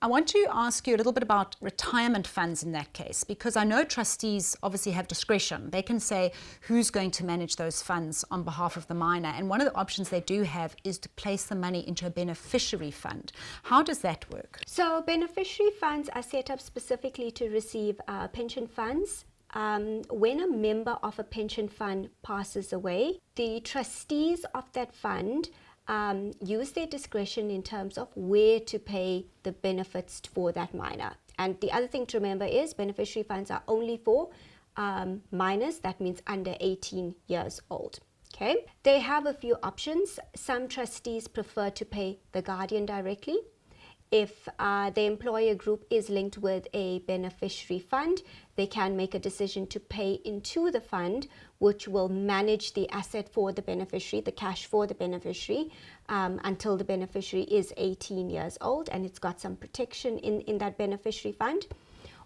I want to ask you a little bit about retirement funds in that case, because I know trustees obviously have discretion. They can say who's going to manage those funds on behalf of the minor. And one of the options they do have is to place the money into a beneficiary fund. How does that work? So beneficiary funds are set up specifically to receive pension funds. When a member of a pension fund passes away, the trustees of that fund use their discretion in terms of where to pay the benefits for that minor. And the other thing to remember is beneficiary funds are only for minors, that means under 18 years old. Okay, they have a few options. Some trustees prefer to pay the guardian directly. If the employer group is linked with a beneficiary fund, they can make a decision to pay into the fund, which will manage the asset for the beneficiary, the cash for the beneficiary, until the beneficiary is 18 years old and it's got some protection in that beneficiary fund.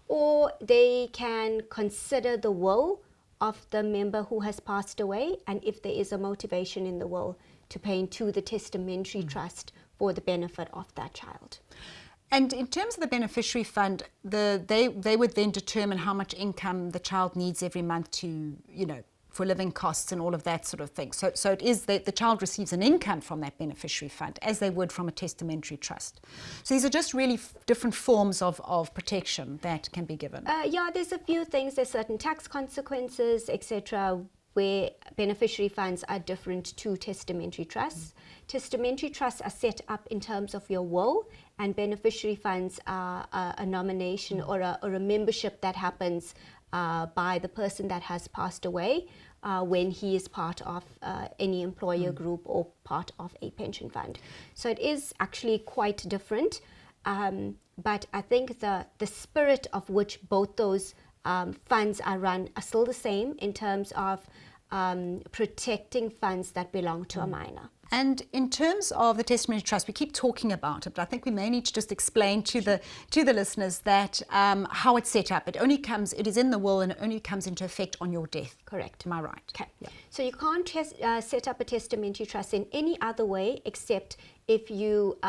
Or they can consider the will of the member who has passed away, and if there is a motivation in the will, to pay into the testamentary trust for the benefit of that child. And in terms of the beneficiary fund, they would then determine how much income the child needs every month to, for living costs and all of that sort of thing. So it is that the child receives an income from that beneficiary fund as they would from a testamentary trust. So these are just really different forms of protection that can be given. Yeah, there's a few things. There's certain tax consequences, etc., where beneficiary funds are different to testamentary trusts. Testamentary trusts are set up in terms of your will, and beneficiary funds are a nomination or a membership that happens by the person that has passed away when he is part of any employer group or part of a pension fund. So it is actually quite different, but I think the spirit of which both those funds are run are still the same in terms of protecting funds that belong to a minor. And in terms of the testamentary trust, we keep talking about it, but I think we may need to just explain to the listeners that how it's set up. It is in the will, and it only comes into effect on your death. Correct. Am I right? Okay. Yeah. So you can't set up a testamentary trust in any other way except if you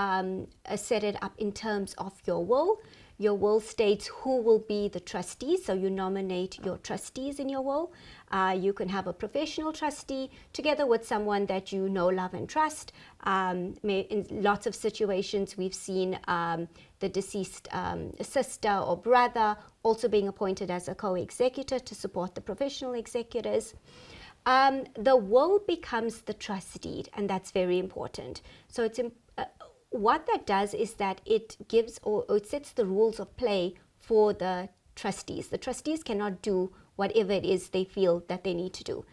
set it up in terms of your will. Your will states who will be the trustees, so you nominate your trustees in your will. You can have a professional trustee together with someone that you know, love and trust. In lots of situations we've seen the deceased sister or brother also being appointed as a co-executor to support the professional executors. The will becomes the trust deed, and that's very important. So it's what that does is that it gives or it sets the rules of play for the trustees. The trustees cannot do whatever it is they feel that they need to do.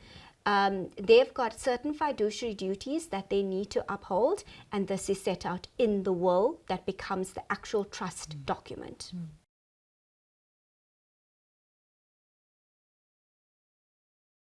They've got certain fiduciary duties that they need to uphold, and this is set out in the will that becomes the actual trust document.